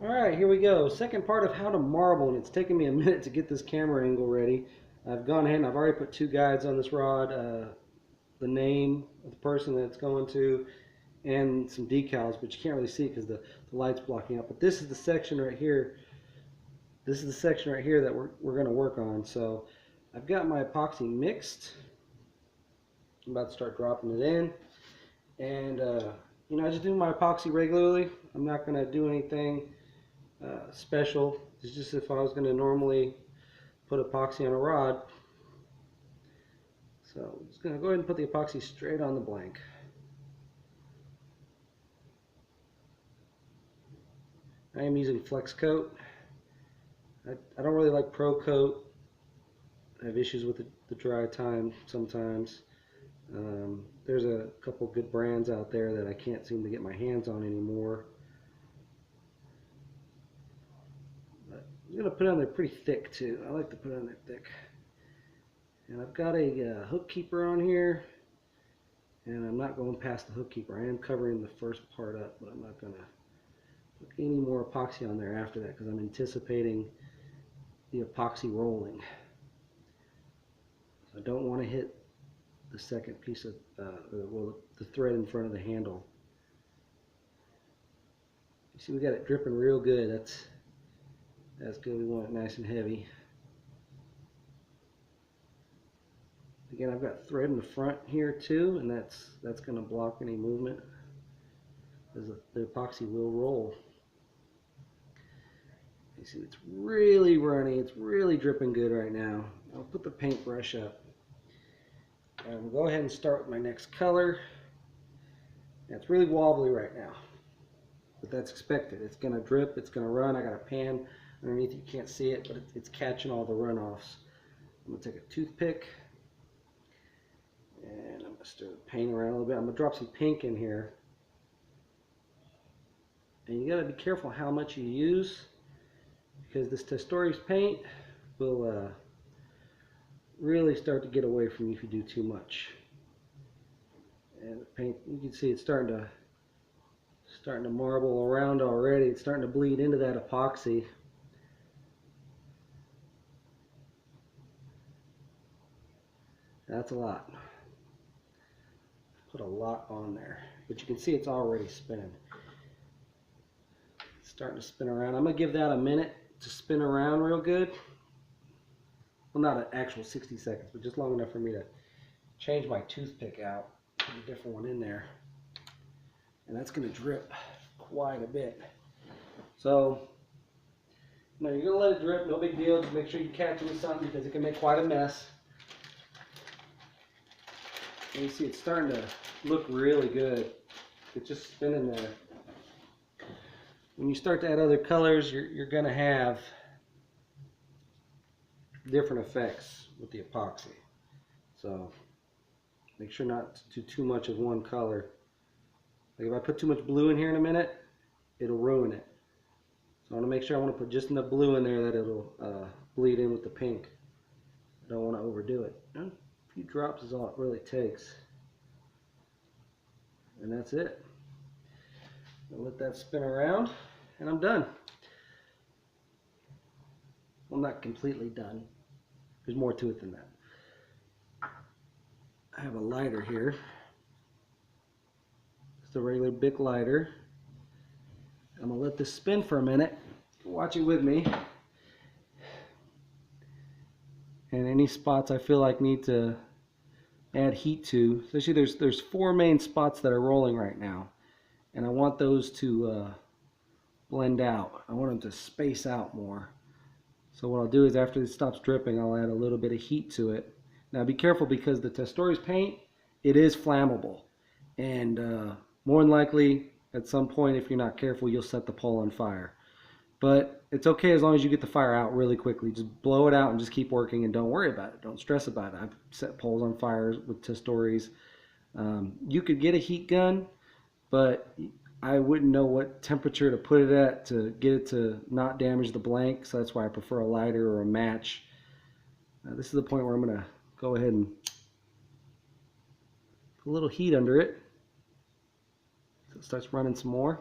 Alright, here we go. Second part of how to marble, and it's taken me a minute to get this camera angle ready. I've gone ahead and I've already put two guides on this rod, the name of the person that it's going to, and some decals, but you can't really see it because the light's blocking out. But this is the section right here. This is the section right here that we're going to work on. So I've got my epoxy mixed. I'm about to start dropping it in. And, I just do my epoxy regularly. I'm not going to do anything special. It's just if I was going to normally put epoxy on a rod. So I'm just going to go ahead and put the epoxy straight on the blank. I am using Flex Coat. I don't really like Pro Coat. I have issues with the dry time sometimes. There's a couple good brands out there that I can't seem to get my hands on anymore. But I'm going to put it on there pretty thick too. I like to put it on there thick. And I've got a hook keeper on here. And I'm not going past the hook keeper. I am covering the first part up, but I'm not going to put any more epoxy on there after that because I'm anticipating the epoxy rolling. So I don't want to hit the second piece of, the thread in front of the handle. You see we got it dripping real good. That's good. We want it nice and heavy. Again, I've got thread in the front here too, and that's going to block any movement because the epoxy will roll. You see it's really runny. It's really dripping good right now. I'll put the paintbrush up. And we'll go ahead and start with my next color. It's really wobbly right now, but that's expected. It's going to drip, it's going to run. I got a pan underneath, you can't see it, but it's catching all the runoffs. I'm going to take a toothpick, and I'm going to stir the paint around a little bit. I'm going to drop some pink in here. And you got to be careful how much you use, because this Testores paint will really start to get away from you if you do too much. And the paint, you can see it's starting to marble around already. It's starting to bleed into that epoxy. That's a lot. Put a lot on there, but you can see it's already spinning. It's starting to spin around. I'm gonna give that a minute to spin around real good. Well, not an actual 60 seconds, but just long enough for me to change my toothpick out, put a different one in there, and that's going to drip quite a bit. So, you're going to let it drip, no big deal. Just make sure you catch it with something because it can make quite a mess. And you see it's starting to look really good. It's just spinning there. When you start to add other colors, you're going to have different effects with the epoxy. So make sure not to do too much of one color. Like if I put too much blue in here in a minute, it'll ruin it. So I want to make sure I want to put just enough blue in there that it'll bleed in with the pink. I don't want to overdo it. A few drops is all it really takes. And that's it. I'll let that spin around and I'm done. I'm not completely done. There's more to it than that. I have a lighter here. Just a regular Bic lighter. I'm gonna let this spin for a minute. Watch it with me. And any spots I feel like need to add heat to, especially there's four main spots that are rolling right now, and I want those to blend out. I want them to space out more. So what I'll do is after it stops dripping, I'll add a little bit of heat to it. Now be careful because the Testores paint, it is flammable. And more than likely, at some point, if you're not careful, you'll set the pole on fire. But it's okay as long as you get the fire out really quickly. Just blow it out and just keep working and don't worry about it. Don't stress about it. I've set poles on fire with Testores. You could get a heat gun, but I wouldn't know what temperature to put it at to get it to not damage the blank, so that's why I prefer a lighter or a match. This is the point where I'm going to go ahead and put a little heat under it so it starts running some more.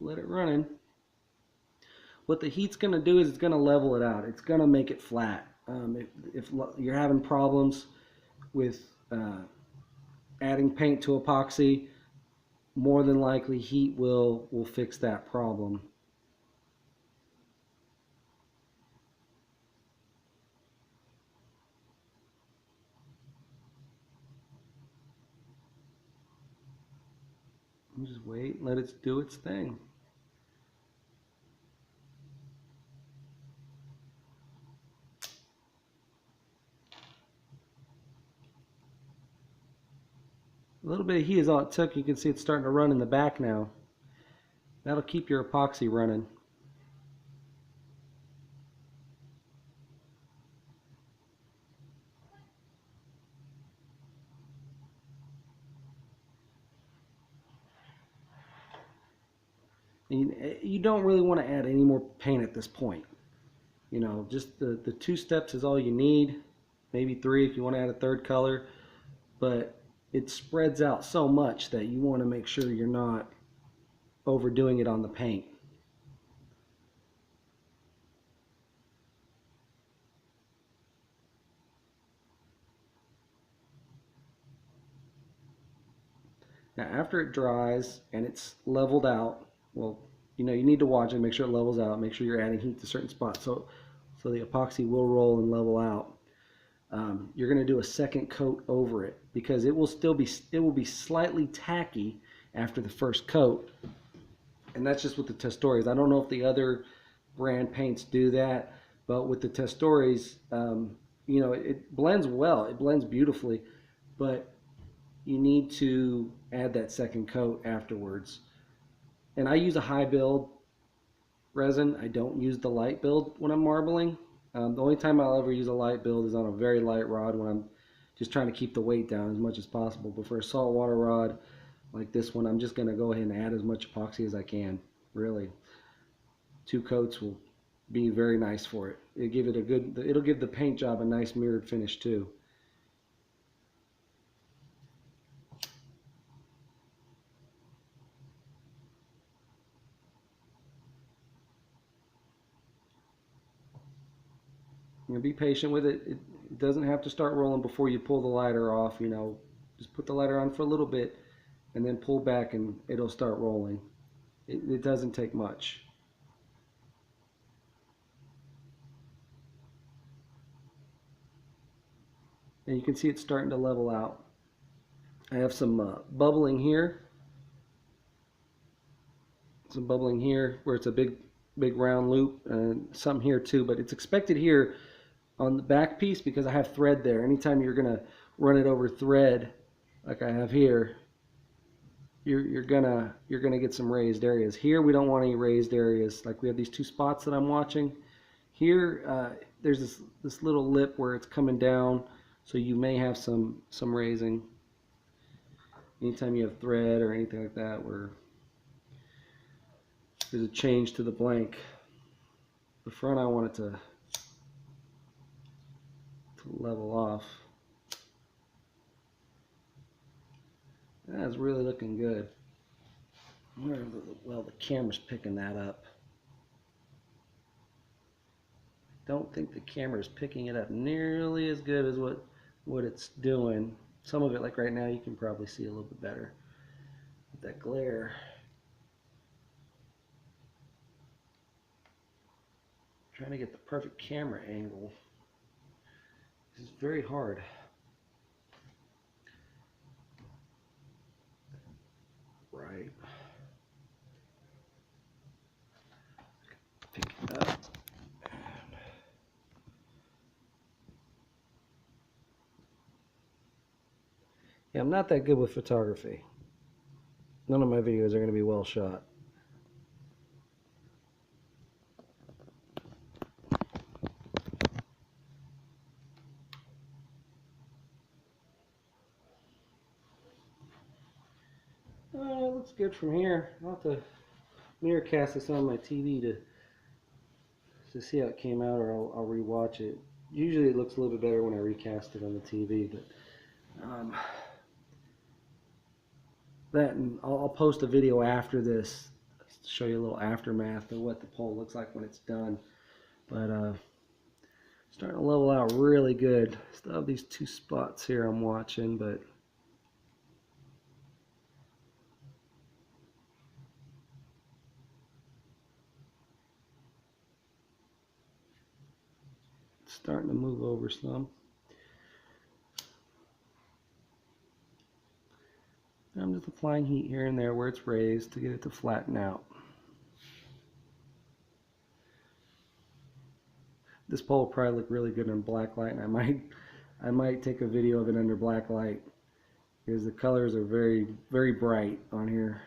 let it running. What the heat's going to do is it's going to level it out. It's going to make it flat. If you're having problems with adding paint to epoxy, more than likely heat will fix that problem. Just wait, let it do its thing. A little bit of heat is all it took. You can see it's starting to run in the back now. That'll keep your epoxy running. You don't really want to add any more paint at this point. You know, just the 2 steps is all you need. Maybe 3 if you want to add a third color. But it spreads out so much that you want to make sure you're not overdoing it on the paint. Now after it dries and it's leveled out, well, you know, you need to watch it, make sure it levels out, make sure you're adding heat to certain spots so the epoxy will roll and level out. You're going to do a second coat over it because it will be slightly tacky after the first coat, and that's just with the Testores. I don't know if the other brand paints do that, but with the Testores, you know, it blends well, it blends beautifully, but you need to add that second coat afterwards. And I use a high build resin. I don't use the light build when I'm marbling. The only time I'll ever use a light build is on a very light rod when I'm just trying to keep the weight down as much as possible. But for a saltwater rod like this one, I'm just going to go ahead and add as much epoxy as I can. Really, 2 coats will be very nice for it. It'll give the paint job a nice mirrored finish too. You know, be patient with it. It doesn't have to start rolling before you pull the lighter off. You know, just put the lighter on for a little bit and then pull back and it'll start rolling. It doesn't take much. And you can see it's starting to level out. I have some bubbling here. Some bubbling here where it's a big round loop, and some here too, but it's expected here on the back piece because I have thread there. Anytime you're gonna run it over thread like I have here, you're gonna get some raised areas. Here we don't want any raised areas. Like we have these 2 spots that I'm watching. Here there's this little lip where it's coming down, so you may have some raising. Anytime you have thread or anything like that where there's a change to the blank. The front I want it to level off. That's really looking good. Well, the camera's picking that up. I don't think the camera's picking it up nearly as good as what it's doing. Some of it, like right now, you can probably see a little bit better with that glare. Trying to get the perfect camera angle. This is very hard. Right. Pick it up. Yeah, I'm not that good with photography. None of my videos are going to be well shot. It looks good from here. I'll have to mirror cast this on my TV to see how it came out, or I'll rewatch it. Usually it looks a little bit better when I recast it on the TV, but that, and I'll post a video after this show you a little aftermath of what the pole looks like when it's done. But starting to level out really good. Still have these two spots here I'm watching, but it's starting to move over some. I'm just applying heat here and there where it's raised to get it to flatten out. This pole will probably look really good in black light, and I might take a video of it under black light because the colors are very, very bright on here.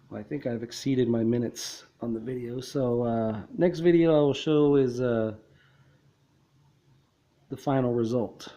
Well, I think I've exceeded my minutes on the video, so next video I will show is the final result.